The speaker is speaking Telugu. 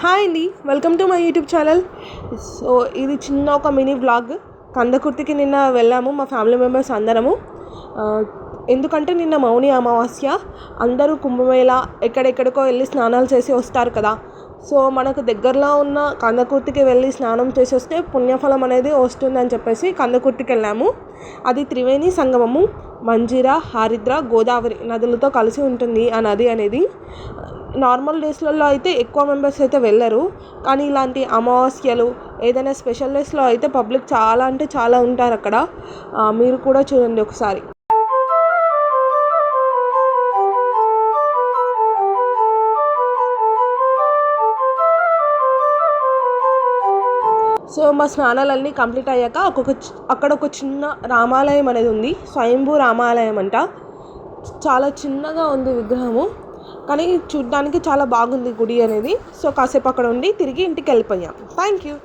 హాయ్ అండి, welcome to my YouTube channel. So ఇది చిన్న ఒక మినీ వ్లాగ్. కందకుర్తికి నిన్న వెళ్ళాము మా ఫ్యామిలీ మెంబర్స్ అందరము. ఎందుకంటే నిన్న మౌని అమావాస్య, అందరూ కుంభమేళ ఎక్కడెక్కడికో వెళ్ళి స్నానాలు చేసి వస్తారు కదా. సో మనకు దగ్గరలో ఉన్న కందకుర్తికి వెళ్ళి స్నానం చేసి వస్తే పుణ్యఫలం అనేది వస్తుందని చెప్పేసి కందకుర్తికి వెళ్ళాము. అది త్రివేణి సంగమము, మంజీరా, హారిద్ర, గోదావరి నదులతో కలిసి ఉంటుంది ఆ నది అనేది. నార్మల్ డేస్లలో అయితే ఎక్కువ మెంబర్స్ అయితే వెళ్ళరు, కానీ ఇలాంటి అమావాస్యలు ఏదైనా స్పెషల్ డేస్లో అయితే పబ్లిక్ చాలా అంటే చాలా ఉంటారు అక్కడ. మీరు కూడా చూడండి ఒకసారి. సో మా స్నానాలన్నీ కంప్లీట్ అయ్యాక అక్కడ ఒక చిన్న రామాలయం అనేది ఉంది, స్వయంభూ రామాలయం అంట. చాలా చిన్నగా ఉంది విగ్రహము, కానీ చూడ్డానికి చాలా బాగుంది గుడి అనేది. సో కాసేపు అక్కడ ఉండి తిరిగి ఇంటికి వెళ్ళిపోయాం. Thank you.